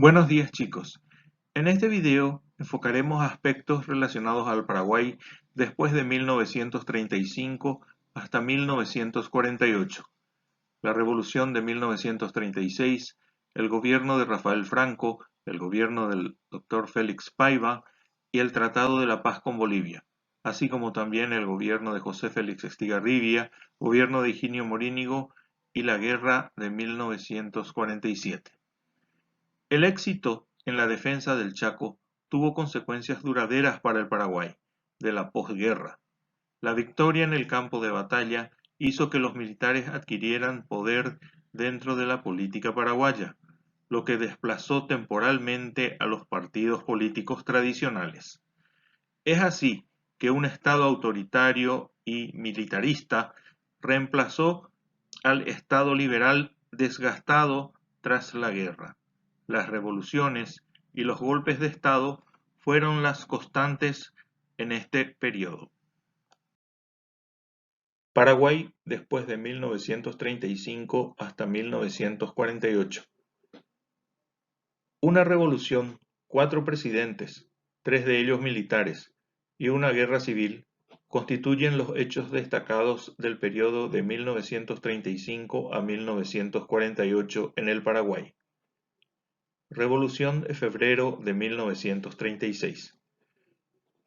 Buenos días chicos. En este video enfocaremos aspectos relacionados al Paraguay después de 1935 hasta 1948, la Revolución de 1936, el gobierno de Rafael Franco, el gobierno del Dr. Félix Paiva y el Tratado de la Paz con Bolivia, así como también el gobierno de José Félix Estigarribia, gobierno de Higinio Morínigo y la guerra de 1947. El éxito en la defensa del Chaco tuvo consecuencias duraderas para el Paraguay de la posguerra. La victoria en el campo de batalla hizo que los militares adquirieran poder dentro de la política paraguaya, lo que desplazó temporalmente a los partidos políticos tradicionales. Es así que un Estado autoritario y militarista reemplazó al Estado liberal desgastado tras la guerra. Las revoluciones y los golpes de Estado fueron las constantes en este periodo. Paraguay después de 1935 hasta 1948. Una revolución, 4 presidentes, 3 de ellos militares, y una guerra civil constituyen los hechos destacados del periodo de 1935 a 1948 en el Paraguay. Revolución de febrero de 1936.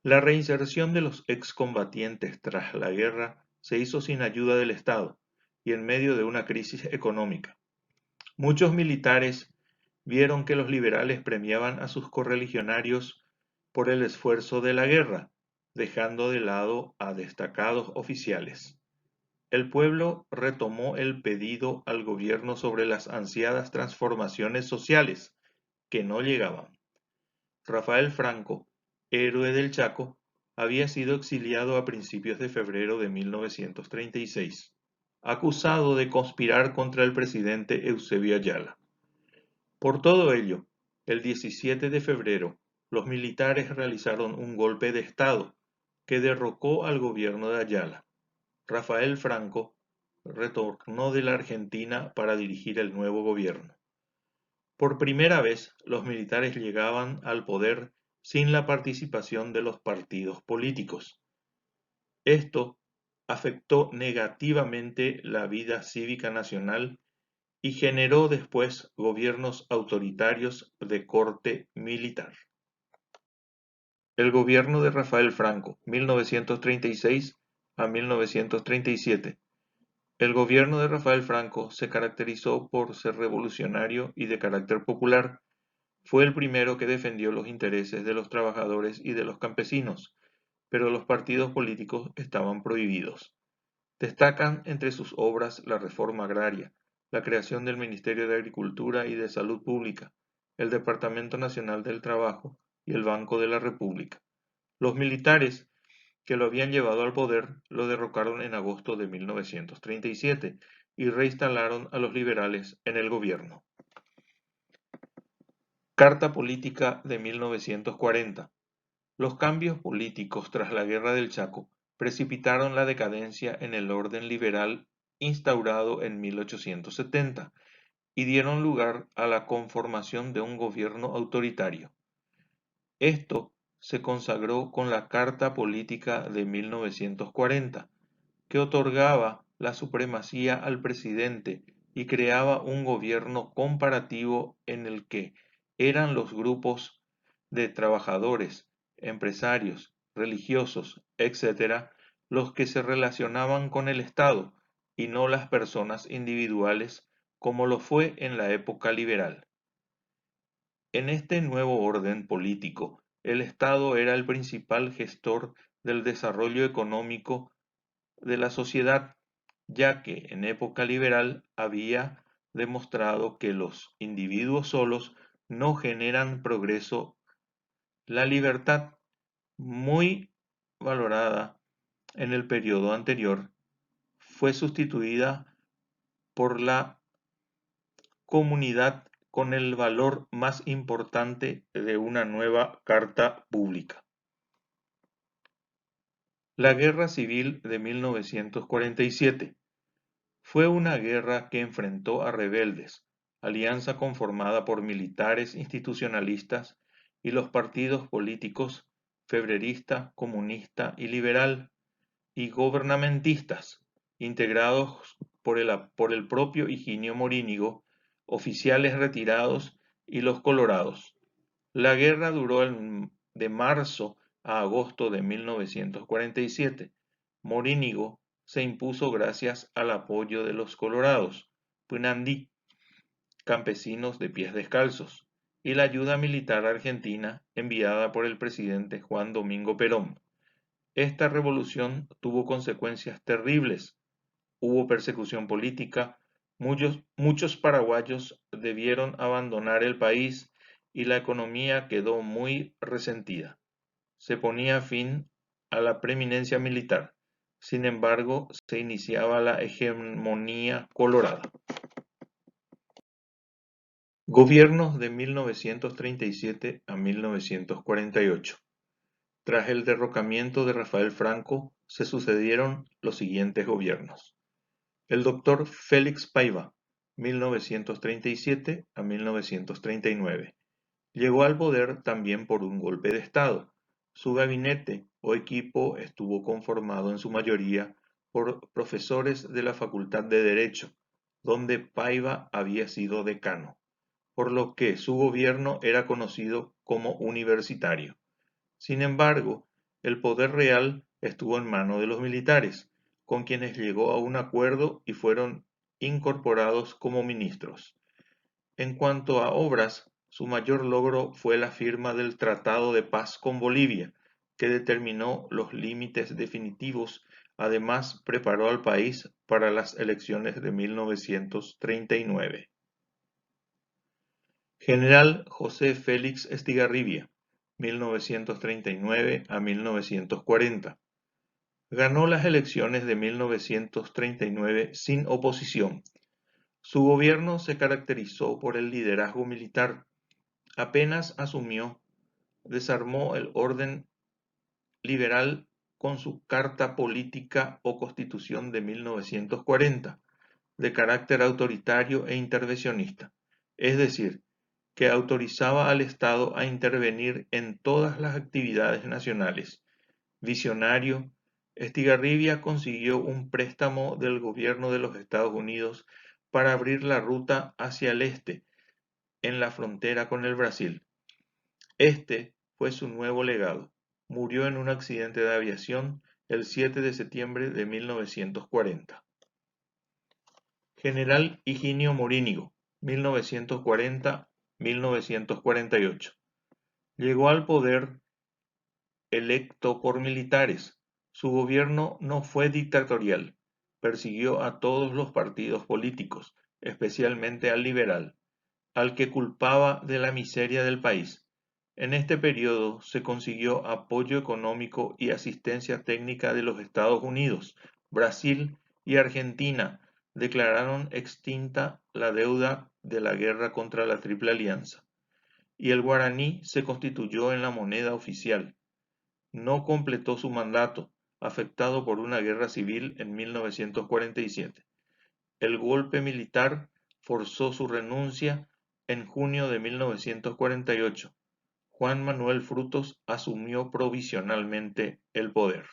La reinserción de los excombatientes tras la guerra se hizo sin ayuda del Estado y en medio de una crisis económica. Muchos militares vieron que los liberales premiaban a sus correligionarios por el esfuerzo de la guerra, dejando de lado a destacados oficiales. El pueblo retomó el pedido al gobierno sobre las ansiadas transformaciones sociales, que no llegaban. Rafael Franco, héroe del Chaco, había sido exiliado a principios de febrero de 1936, acusado de conspirar contra el presidente Eusebio Ayala. Por todo ello, el 17 de febrero, los militares realizaron un golpe de Estado que derrocó al gobierno de Ayala. Rafael Franco retornó de la Argentina para dirigir el nuevo gobierno. Por primera vez, los militares llegaban al poder sin la participación de los partidos políticos. Esto afectó negativamente la vida cívica nacional y generó después gobiernos autoritarios de corte militar. El gobierno de Rafael Franco, 1936 a 1937. El gobierno de Rafael Franco se caracterizó por ser revolucionario y de carácter popular. Fue el primero que defendió los intereses de los trabajadores y de los campesinos, pero los partidos políticos estaban prohibidos. Destacan entre sus obras la reforma agraria, la creación del Ministerio de Agricultura y de Salud Pública, el Departamento Nacional del Trabajo y el Banco de la República. Los militares que lo habían llevado al poder lo derrocaron en agosto de 1937 y reinstalaron a los liberales en el gobierno. Carta Política de 1940. Los cambios políticos tras la Guerra del Chaco precipitaron la decadencia en el orden liberal instaurado en 1870 y dieron lugar a la conformación de un gobierno autoritario. Esto se consagró con la Carta Política de 1940, que otorgaba la supremacía al presidente y creaba un gobierno comparativo en el que eran los grupos de trabajadores, empresarios, religiosos, etc., los que se relacionaban con el Estado y no las personas individuales como lo fue en la época liberal. En este nuevo orden político, el Estado era el principal gestor del desarrollo económico de la sociedad, ya que en época liberal había demostrado que los individuos solos no generan progreso. La libertad, muy valorada en el periodo anterior, fue sustituida por la comunidad con el valor más importante de una nueva carta pública. La Guerra Civil de 1947 fue una guerra que enfrentó a rebeldes, alianza conformada por militares institucionalistas y los partidos políticos febrerista, comunista y liberal, y gubernamentistas, integrados por el propio Higinio Morínigo, oficiales retirados y los colorados. La guerra duró de marzo a agosto de 1947. Morínigo se impuso gracias al apoyo de los colorados, Punandí, campesinos de pies descalzos, y la ayuda militar argentina enviada por el presidente Juan Domingo Perón. Esta revolución tuvo consecuencias terribles. Hubo persecución política, muchos paraguayos debieron abandonar el país y la economía quedó muy resentida. Se ponía fin a la preeminencia militar. Sin embargo, se iniciaba la hegemonía colorada. Gobiernos de 1937 a 1948. Tras el derrocamiento de Rafael Franco, se sucedieron los siguientes gobiernos. El doctor Félix Paiva, 1937 a 1939. Llegó al poder también por un golpe de Estado. Su gabinete o equipo estuvo conformado en su mayoría por profesores de la Facultad de Derecho, donde Paiva había sido decano, por lo que su gobierno era conocido como universitario. Sin embargo, el poder real estuvo en manos de los militares, con quienes llegó a un acuerdo y fueron incorporados como ministros. En cuanto a obras, su mayor logro fue la firma del Tratado de Paz con Bolivia, que determinó los límites definitivos. Además, preparó al país para las elecciones de 1939. General José Félix Estigarribia, 1939 a 1940. Ganó las elecciones de 1939 sin oposición. Su gobierno se caracterizó por el liderazgo militar. Apenas asumió, desarmó el orden liberal con su Carta Política o Constitución de 1940, de carácter autoritario e intervencionista, es decir, que autorizaba al Estado a intervenir en todas las actividades nacionales. Visionario, Estigarribia consiguió un préstamo del gobierno de los Estados Unidos para abrir la ruta hacia el este, en la frontera con el Brasil. Este fue su nuevo legado. Murió en un accidente de aviación el 7 de septiembre de 1940. General Higinio Morínigo, 1940-1948. Llegó al poder electo por militares. Su gobierno no fue dictatorial. Persiguió a todos los partidos políticos, especialmente al liberal, al que culpaba de la miseria del país. En este periodo se consiguió apoyo económico y asistencia técnica de los Estados Unidos. Brasil y Argentina declararon extinta la deuda de la guerra contra la Triple Alianza, y el guaraní se constituyó en la moneda oficial. No completó su mandato, afectado por una guerra civil en 1947. El golpe militar forzó su renuncia en junio de 1948. Juan Manuel Frutos asumió provisionalmente el poder.